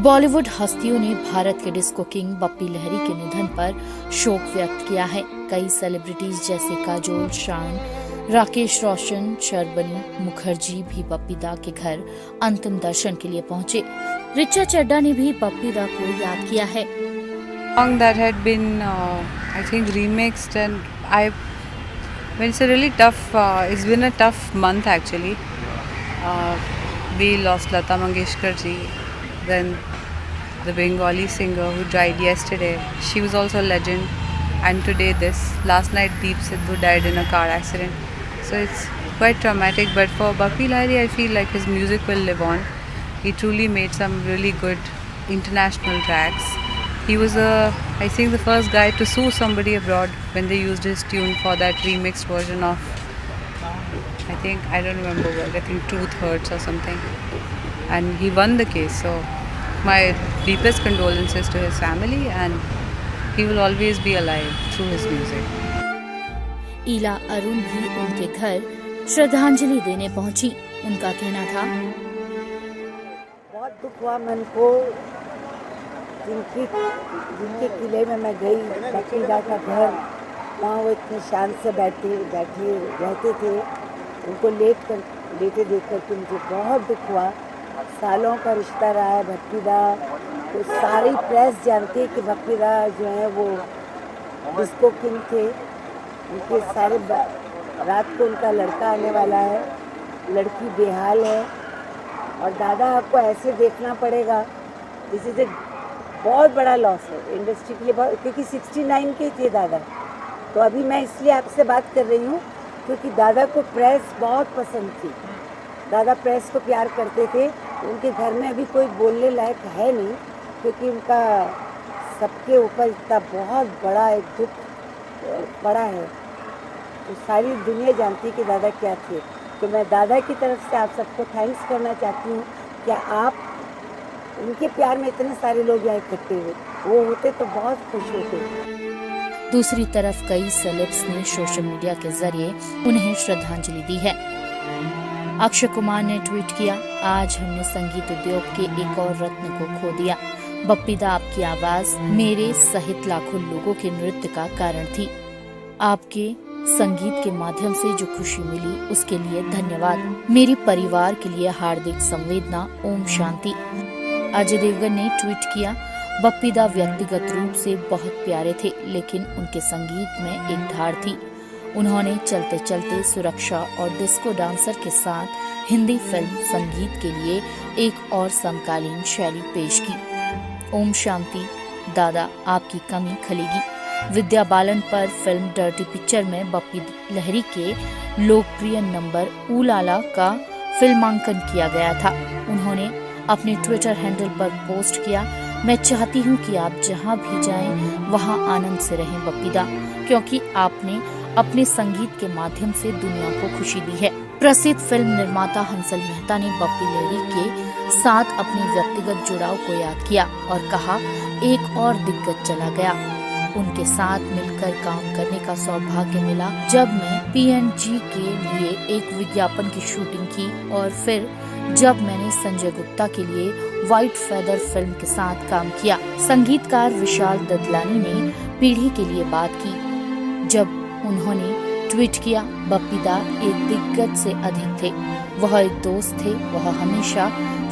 बॉलीवुड हस्तियों ने भारत के डिस्को किंग बप्पी लहरी के निधन पर शोक व्यक्त किया है। कई सेलिब्रिटीज जैसे काजोल, शान, राकेश रोशन, शर्बनी मुखर्जी भी बप्पी दा के घर अंतिम दर्शन के लिए पहुंचे। रिचा चड्ढा ने भी बप्पी दा को याद किया है। Song that had been, I think, remixed, and it's a really tough. It's been a tough month actually. We lost Lata Mangeshkar ji, then the Bengali singer who died yesterday. She was also a legend, and today this. Last night Deep Sidhu died in a car accident. So it's quite traumatic. But for Bappi Lahiri, I feel like his music will live on. He truly made some really good international tracks. He was, I think, the first guy to sue somebody abroad when they used his tune for that remixed version of, I don't remember what, I think Truth Hurts or something. And he won the case. So my deepest condolences to his family, and he will always be alive through his music. ईला अरुण भी उनके घर श्रद्धांजलि देने पहुंची। उनका कहना था, बहुत दुख हुआ मन को। जिनके किले में मैं गई, बप्पी दा का घर, वहाँ वो इतने शान से बैठे रहते थे। उनको लेटे देख कर के मुझे बहुत दुख हुआ। सालों का रिश्ता रहा है बप्पी दा, तो सारी प्रेस जानती है कि बप्पी दा जो है वो डिस्को किंग थे। उनके सारे रात को उनका लड़का आने वाला है, लड़की बेहाल है, और दादा आपको ऐसे देखना पड़ेगा। दिस इज़ ए बहुत बड़ा लॉस है इंडस्ट्री के लिए, क्योंकि 69 के थे दादा। तो अभी मैं इसलिए आपसे बात कर रही हूँ क्योंकि दादा को प्रेस बहुत पसंद थी। दादा प्रेस को प्यार करते थे। उनके घर में अभी कोई बोलने लायक है नहीं, क्योंकि उनका सबके ऊपर इतना बहुत बड़ा एक दुख पड़ा है। तो सारी दुनिया जानती है कि दादा क्या थे। तो मैं दादा की तरफ से आप सबको थैंक्स करना चाहती हूँ कि आप उनके प्यार में इतने सारे लोग यहाँ इकट्ठे हुए। वो होते तो बहुत खुश होते। दूसरी तरफ कई सेलेब्स ने सोशल मीडिया के जरिए उन्हें श्रद्धांजलि दी है। अक्षय कुमार ने ट्वीट किया, आज हमने संगीत उद्योग के एक और रत्न को खो दिया। बप्पी दा आपकी आवाज मेरे सहित लाखों लोगों के नृत्य का कारण थी। आपके संगीत के माध्यम से जो खुशी मिली उसके लिए धन्यवाद। मेरे परिवार के लिए हार्दिक संवेदना। ओम शांति। अजय देवगन ने ट्वीट किया, बप्पी दा व्यक्तिगत रूप से बहुत प्यारे थे, लेकिन उनके संगीत में एक धार थी। उन्होंने चलते चलते सुरक्षा और डिस्को डांसर के साथ हिंदी फिल्म संगीत के लिए एक और समकालीन शैली पेश की। ओम शांति। दादा आपकी कमी खलेगी। विद्या बालन पर फिल्म डर्टी पिक्चर में बप्पी लहरी के लोकप्रिय नंबर ऊलाला का फिल्मांकन किया गया था। उन्होंने अपने ट्विटर हैंडल पर पोस्ट किया, मैं चाहती हूँ कि आप जहाँ भी जाएं वहाँ आनंद से रहें बप्पी दा, क्योंकि आपने अपने संगीत के माध्यम से दुनिया को खुशी दी है। प्रसिद्ध फिल्म निर्माता हंसल मेहता ने बप्पी लहरी के साथ अपने व्यक्तिगत जुड़ाव को याद किया और कहा, एक और दिग्गज चला गया। उनके साथ मिलकर काम करने का सौभाग्य मिला जब मैं PNG के लिए एक विज्ञापन की शूटिंग की, और फिर जब मैंने संजय गुप्ता के लिए व्हाइट फेदर फिल्म के साथ काम किया। संगीतकार विशाल ददलानी ने पीढ़ी के लिए बात की जब उन्होंने ट्वीट किया, बप्पी दा एक दिग्गज से अधिक थे। वह एक दोस्त थे। वह हमेशा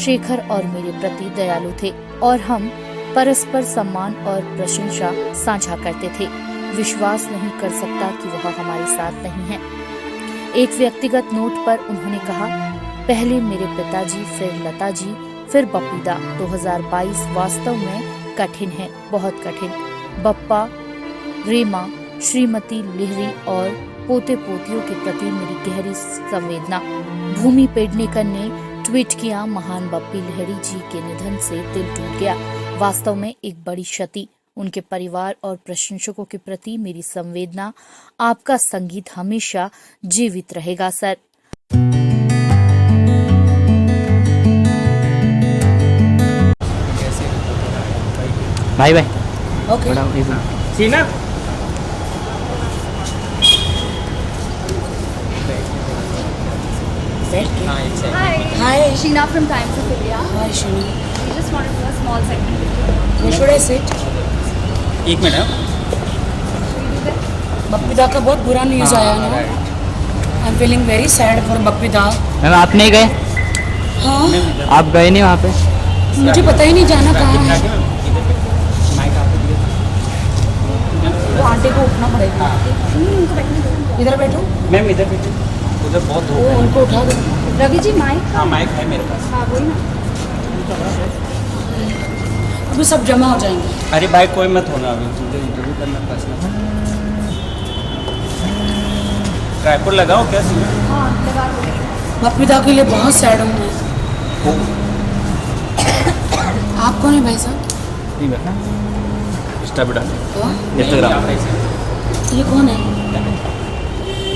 शेखर और मेरे प्रति दयालु थे और हम परस्पर सम्मान और प्रशंसा साझा करते थे। विश्वास नहीं कर सकता कि वह हमारे साथ नहीं है। एक व्यक्तिगत नोट पर उन्होंने कहा, पहले मेरे पिताजी, फिर लता जी, फिर बप्पी दा। 2022 वास्तव में कठिन है, बहुत कठिन। बप्पा, रेमा, श्रीमती लहरी और पोते पोतियों के प्रति मेरी गहरी संवेदना। भूमि पेडनेकर ने ट्वीट किया, महान बप्पी लहरी जी के निधन से दिल टूट गया। वास्तव में एक बड़ी क्षति। उनके परिवार और प्रशंसकों के प्रति मेरी संवेदना। आपका संगीत हमेशा जीवित रहेगा सर। Bye bye. ओके। सीना। Hi. Hi. Sheena from Times of India. Hi, Shani. We just just wanted to do a small segment. Where should I sit? एक मिनट बप्पीदा का बहुत बुरा न्यूज़ आया ना। I am feeling very sad for Bappida. Ma'am आप नहीं गए? हाँ, आप गए नहीं वहाँ पे? मुझे पता ही नहीं जाना कहाँ है। तो आंटी को उठना पड़ेगा। इधर बैठो। मैम इधर बैठो, उधर बहुत धूप वो है। उनको उठा दो। रवि जी माइक। हाँ माइक है मेरे पास। हाँ वही ना। अभी सब जमा हो जाएंगे। अरे भाई कोई मत होना, अभी मुझे इंटरव्यू करना पर्सनल। ट्राइपॉड लगाओ क्या सीन? हाँ लगा दो। बप्पीदा के लिए बहुत सैड हूँ मैं। आप कौन है भाई साहब? नहीं बैठा इंस्टा पे डालो, हाँ? इंस्टाग्राम। ये कौन है?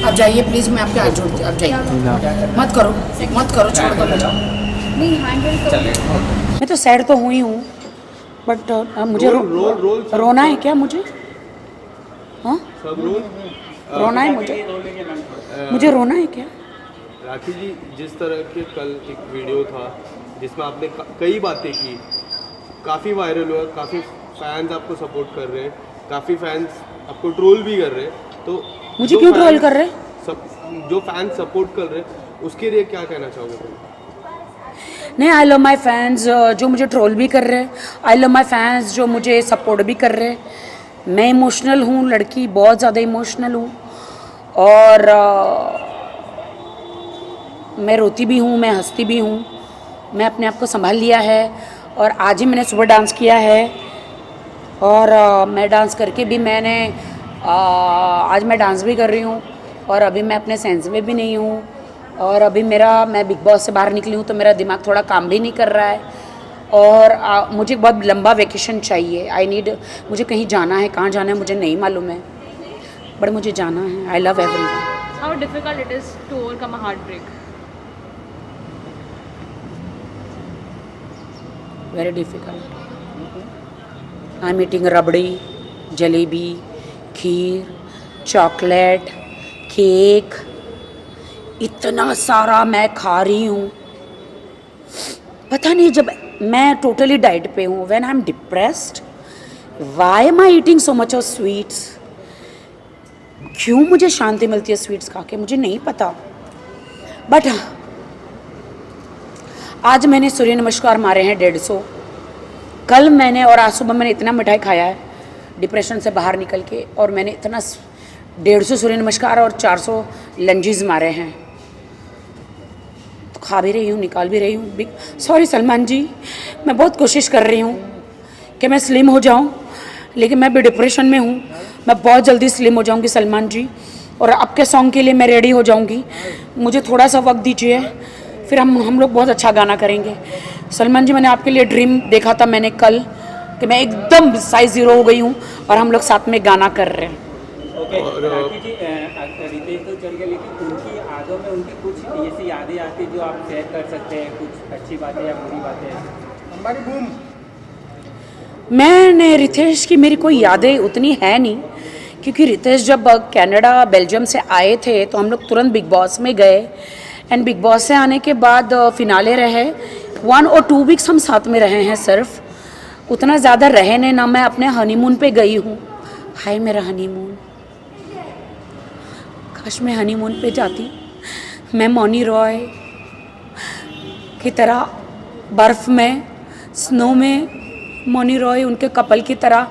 आप जाइए प्लीज़, मैं आपके हाथ जोड़ती हूँ। आप जाइए, मत करो, छोड़ दो मुझे। नहीं हैंडल तो मैं तो सैड तो हुई हूँ, बट मुझे रोना है क्या मुझे? हाँ, रोना है मुझे रोना है क्या? राखी जी, जिस तरह के कल एक वीडियो था जिसमें आपने कई बातें की, काफ़ी वायरल हुआ, काफ़ी फैंस आपको सपोर्ट कर रहे हैं, काफ़ी फैंस आपको ट्रोल भी कर रहे हैं, तो मुझे क्यों ट्रोल कर रहे? जो फैंस सपोर्ट कर रहे हैं उसके लिए क्या कहना चाहोगे तुम? नहीं, आई लव माई फैंस जो मुझे ट्रोल भी कर रहे हैं। आई लव माई फैंस जो मुझे सपोर्ट भी कर रहे हैं। मैं इमोशनल हूँ, लड़की बहुत ज़्यादा इमोशनल हूँ, और मैं रोती भी हूँ, मैं हंसती भी हूँ। मैं अपने आप को संभाल लिया है, और आज ही मैंने सुबह डांस किया है, और मैं डांस करके भी मैंने आज मैं डांस भी कर रही हूँ, और अभी मैं अपने सेंस में भी नहीं हूँ, और अभी मैं बिग बॉस से बाहर निकली हूँ तो मेरा दिमाग थोड़ा काम भी नहीं कर रहा है, और मुझे बहुत लंबा वेकेशन चाहिए। मुझे कहीं जाना है, कहाँ जाना है मुझे नहीं मालूम है, बट मुझे जाना है। I love everyone. how difficult it is to overcome a heartbreak? Very difficult. I am eating rabri, jalebi, kheer, chocolate, cake, इतना सारा मैं खा रही हूँ। पता नहीं, जब मैं टोटली डाइट पे हूँ, when I am depressed, why am I eating so much of sweets? क्यों मुझे शांति मिलती है स्वीट्स खा के, मुझे नहीं पता। बट आज मैंने सूर्य नमस्कार मारे हैं 150। कल मैंने और आज सुबह मैंने इतना मिठाई खाया है डिप्रेशन से बाहर निकल के, और मैंने इतना 150 सूर्य नमस्कार और 400 लंजीज मारे हैं। तो खा भी रही हूँ, निकाल भी रही हूँ। सॉरी सलमान जी, मैं बहुत कोशिश कर रही हूँ कि मैं स्लिम हो जाऊँ, लेकिन मैं भी डिप्रेशन में हूँ। मैं बहुत जल्दी स्लिम हो जाऊँगी सलमान जी, और आपके सॉन्ग के लिए मैं रेडी हो जाऊँगी। मुझे थोड़ा सा वक्त दीजिए, फिर हम लोग बहुत अच्छा गाना करेंगे। सलमान जी, मैंने आपके लिए ड्रीम देखा था मैंने कल, कि मैं एकदम साइज 0 हो गई हूँ और हम लोग साथ में गाना कर रहे हैं। ओके राखी जी, रितेश तो चल गए, लेकिन उनकी यादों में उनकी कुछ ऐसी यादें आती जो आप शेयर कर सकते हैं, कुछ अच्छी बातें या बुरी बातें? मैंने रितेश की मेरी कोई यादें उतनी है नहीं, क्योंकि रितेश जब कनाडा बेल्जियम से आए थे तो हम लोग तुरंत बिग बॉस में गए, एंड बिग बॉस से आने के बाद फिनाले रहे। 1 और 2 वीक्स हम साथ में रहे हैं, सिर्फ उतना ज़्यादा रहे नहीं ना। मैं अपने हनीमून पे गई हूँ। हाय मेरा हनीमून, काश मैं हनीमून पे जाती। मैं मौनी रॉय की तरह बर्फ़ में, स्नो में, मौनी रॉय उनके कपल की तरह,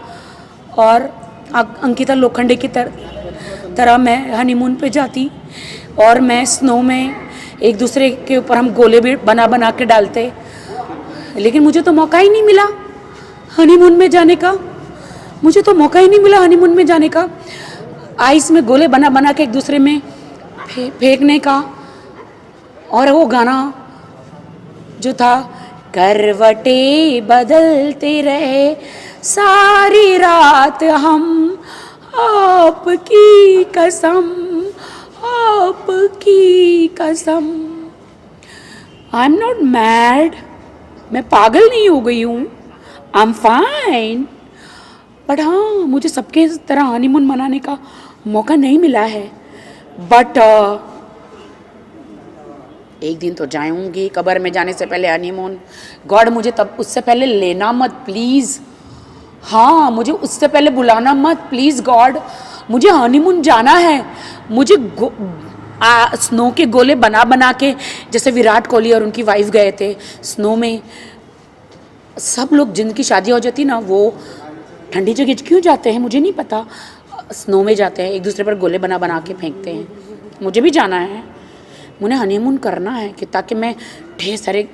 और अंकिता लोखंडे की तरह मैं हनीमून पे जाती, और मैं स्नो में एक दूसरे के ऊपर हम गोले भी बना के डालते। लेकिन मुझे तो मौका ही नहीं मिला हनीमून में जाने का। मुझे तो मौका ही नहीं मिला हनीमून में जाने का। आइस में गोले बना के एक दूसरे में फेंकने का, और वो गाना जो था, करवटें बदलते रहे सारी रात हम, आपकी कसम, आपकी कसम। आई एम नॉट मैड, मैं पागल नहीं हो गई हूँ। आई एम फाइन, बट हाँ, मुझे सबके तरह हनीमून मनाने का मौका नहीं मिला है। बट एक दिन तो जाऊंगी कब्र में जाने से पहले हनीमून। गॉड मुझे तब उससे पहले लेना मत प्लीज़, हाँ मुझे उससे पहले बुलाना मत प्लीज़ गॉड, मुझे हनीमून जाना है। मुझे स्नो के गोले बना बना के, जैसे विराट कोहली और उनकी वाइफ गए थे स्नो में, सब लोग जिनकी शादी हो जाती ना वो ठंडी जगह क्यों जाते हैं मुझे नहीं पता, स्नो में जाते हैं, एक दूसरे पर गोले बना बना के फेंकते हैं। मुझे भी जाना है, मुझे हनीमून करना है कि ताकि मैं ढेर सारे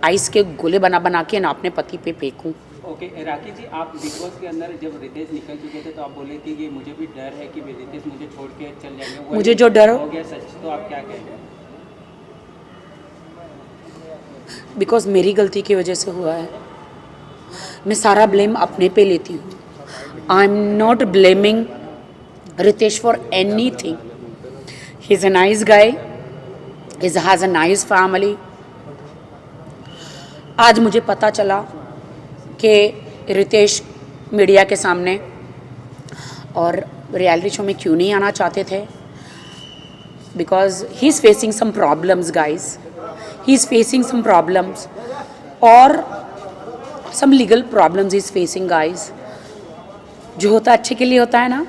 आइस के गोले बना बना के ना अपने पति पे फेंकूं। ओके राखी जी, आप बिग बॉस के अंदर जब रितेश निकल चुके थे तो आप बोले थे कि मुझे भी डर है कि रितेश मुझे छोड़ के चल जाएंगे, मुझे जो डर हो गया सच, तो आप क्या कह रहे हैं? बिकॉज मेरी गलती की वजह से हुआ है, मैं सारा ब्लेम अपने पे लेती हूँ। I am not blaming Ritesh for anything, he is a nice guy, he has a nice family. आज मुझे पता चला कि रितेश मीडिया के सामने और रियलिटी शो में क्यों नहीं आना चाहते थे, because he is facing some problems guys, he is facing some problems और some legal problems is facing guys. जो होता है अच्छे के लिए होता है ना।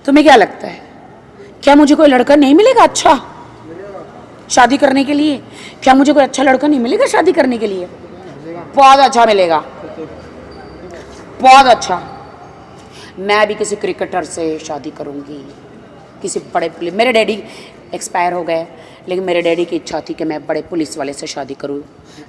तुम्हें क्या लगता है, क्या मुझे कोई लड़का नहीं मिलेगा अच्छा शादी करने के लिए? क्या मुझे कोई अच्छा लड़का नहीं मिलेगा शादी करने के लिए? बहुत अच्छा मिलेगा, बहुत अच्छा। मैं भी किसी क्रिकेटर से शादी करूंगी, किसी बड़े पुलिस, मेरे डैडी एक्सपायर हो गए लेकिन मेरे डैडी की इच्छा थी कि मैं बड़े पुलिस वाले से शादी करूं,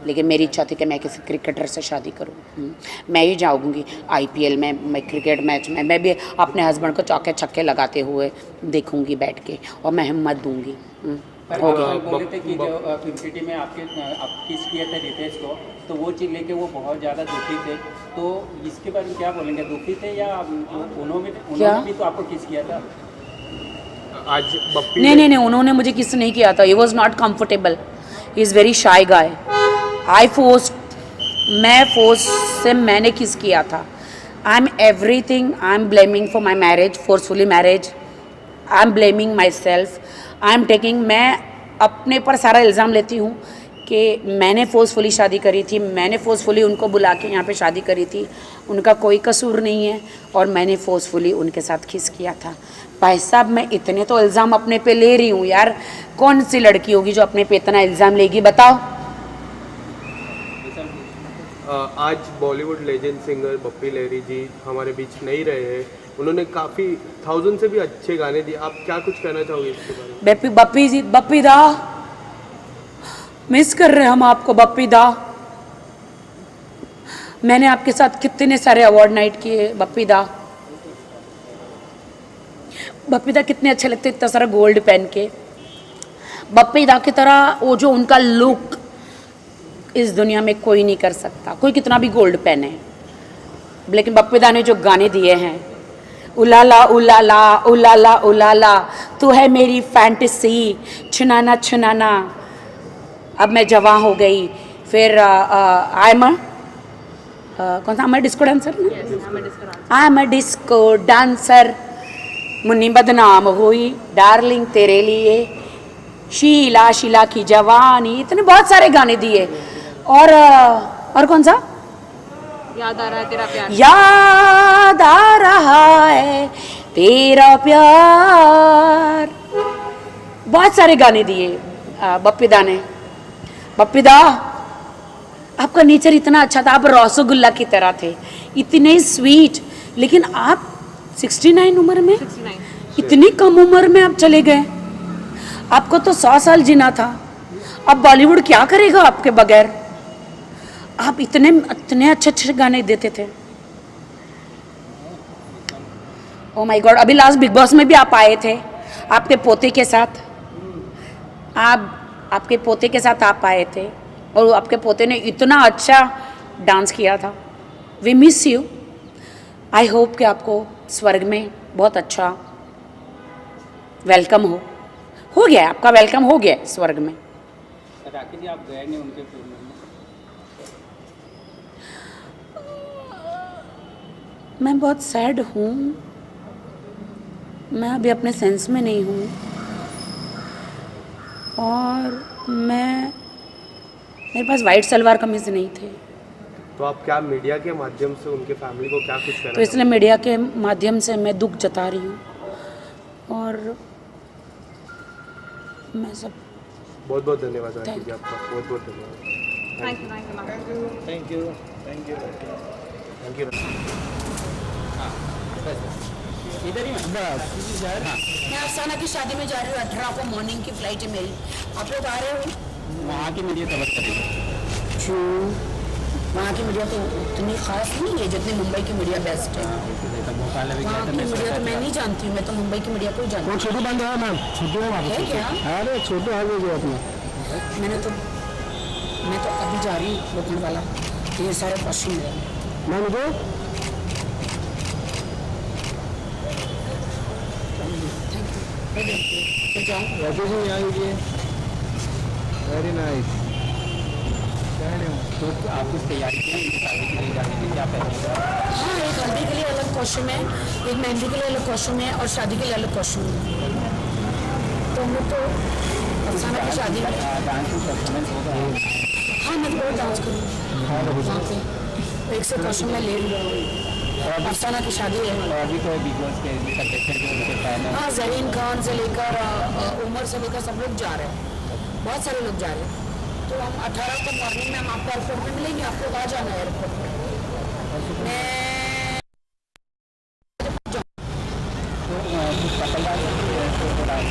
लेकिन मेरी इच्छा थी कि मैं किसी क्रिकेटर से शादी करूं। मैं ही जाऊंगी IPL में, मैं क्रिकेट मैच में मैं भी अपने हस्बैंड को चौके छक्के लगाते हुए देखूंगी बैठ के और मैं हिम्मत दूंगी। हो गया। बोले थे कि जो फिल्म में आप किस किए थे रितेश को, तो वो चीज़ लेके वो बहुत ज़्यादा दुखी थे, तो इसके बारे में क्या बोलेंगे? दुखी थे या उन्होंने भी तो आपको किस किया था? आज बप्पी नहीं, उन्होंने मुझे किस नहीं किया था। He was not comfortable, he is very shy guy. मैं फोर्स से मैंने किस किया था। I am everything, I am blaming for my marriage, forcefully marriage, I am blaming myself, I am taking, मैं अपने पर सारा इल्ज़ाम लेती हूँ कि मैंने फोर्सफुली शादी करी थी, मैंने फोर्सफुली उनको बुला के यहाँ पे शादी करी थी, उनका कोई कसूर नहीं है और मैंने फोर्सफुली उनके साथ किस किया था। भाई साहब मैं इतने तो इल्ज़ाम अपने पे ले रही हूँ यार, कौन सी लड़की होगी जो अपने पे इतना इल्ज़ाम लेगी बताओ? आज बॉलीवुड लेजेंड सिंगर बप्पी लहरी जी हमारे बीच नहीं रहे हैं, उन्होंने काफ़ी 1000 से भी अच्छे गाने दिए, आप क्या कुछ कहना चाहोगे इसके बारे में? बप्पी जी, बप्पी दा मिस कर रहे हैं हम आपको बप्पी दा। मैंने आपके साथ कितने सारे अवार्ड नाइट किए बप्पी दा। बप्पी दा कितने अच्छे लगते, इतना सारा गोल्ड पहन के। बप्पी दा की तरह वो जो उनका लुक इस दुनिया में कोई नहीं कर सकता, कोई कितना भी गोल्ड पहने। लेकिन बप्पी दा ने जो गाने दिए हैं, उलाला उलाला उलाला उलाला, तू है मेरी फैंटेसी, छुनाना छुनाना, अब मैं जवां हो गई, फिर आई एम कौन सा, I am disco dancer, I am disco dancer, Munni बदनाम हुई डार्लिंग तेरे लिए, शीला शीला की जवानी, इतने बहुत सारे गाने दिए। और कौन सा, याद आ रहा है तेरा प्यार, याद आ रहा है तेरा प्यार, बहुत सारे गाने दिए बप्पी दा ने। बप्पी दा आपका नेचर इतना अच्छा था, आप रसगुल्ला की तरह थे, इतने स्वीट, लेकिन आप 69 उम्र में, 69 इतनी कम उम्र में आप चले गए। आपको तो 100 साल जीना था। अब बॉलीवुड क्या करेगा आपके बगैर? आप इतने अच्छे अच्छे गाने देते थे। ओ माय गॉड, अभी लास्ट बिग बॉस में भी आप आए थे आपके पोते के साथ, आपके पोते के साथ आप आए थे और आपके पोते ने इतना अच्छा डांस किया था। We miss you. I hope कि आपको स्वर्ग में बहुत अच्छा वेलकम हो गया, आपका वेलकम हो गया स्वर्ग में। राखी जी, आप गए नहीं उनके फिल्म में? मैं बहुत सैड हूँ, मैं अभी अपने सेंस में नहीं हूँ। और मेरे पास वाइट सलवार कमीज़ नहीं थे, तो आप क्या मीडिया के माध्यम से उनके फैमिली को क्या कुछ कहना तो इसलिए मीडिया के माध्यम से मैं दुख जता रही हूँ। और मैं सब बहुत बहुत धन्यवाद आंटी जी आपका, बहुत बहुत धन्यवाद। Thank you ma'am. Thank you. इधर ही मैं अफसाना की शादी में जा रही हूँ, 18 को मॉर्निंग की फ्लाइट है मेरी। आप लोग आ रहे हो? वहाँ की मीडिया कवर करेगी। क्यों? वहाँ की मीडिया तो उतनी खास नहीं है जितनी मुंबई की मीडिया बेस्ट है। भोपाल में वहाँ की मीडिया तो मैं नहीं जानती हूँ, मैं तो मुंबई की मीडिया को ही जानती हूँ। छोटू बंद है मैम, छोटू है क्या? अरे छोटू है जो अपना। मैं तो अभी जा रही हूँ लोखंड वाला, ये सारे क्वेश्चन है। मैम को वैसे जी आइए, वेरी नाइस। तो आप कुछ तैयारी की है शादी के लिए जाने की, क्या पहनेगा? हाँ, एक हल्दी के लिए अलग कॉस्ट्यूम है, एक मेहंदी के लिए अलग कॉस्ट्यूम है और शादी के लिए अलग कॉस्ट्यूम है। तो हम लोग तो अफसाना की शादी में डांस परफॉर्मेंस होगा। हाँ, मैं बहुत डांस करूँगी वहाँ पे। एक से कॉस्ट्यूम में ले लूँ। अफसाना की शादी है। और अभी कोई बिग बॉस के कंटेस्टेंट जो उनके फैन है? हाँ, जरीन खान से लेकर उमर से लेकर सब लोग जा रहे हैं, बहुत सारे लोग जा रहे हैं। तो हम 18 को मॉर्निंग में हम आपको एयरपोर्ट में मिलेंगे, आपको कहाँ जाना है एयरपोर्ट में? मैं तो कुछ कपल डांस तो डांस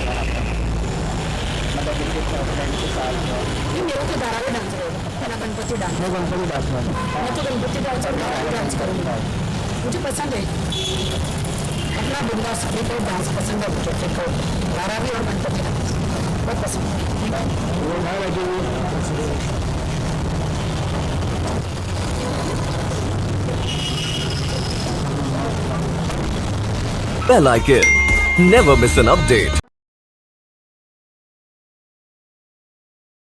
मतलब फ्रेंड के साथ मेरा तो धारावी डांस रहेगा, मेरा गणपति डांस। गणपति दास मैम, मैं तो गणपति डांस और धारावी डांस करूँगा, मुझे पसंद है। अपना बिंदास सभी को डांस पसंद है मुझे, देखो धारावी और गणपति डांस बहुत पसंद है। Bell icon. Never miss an update.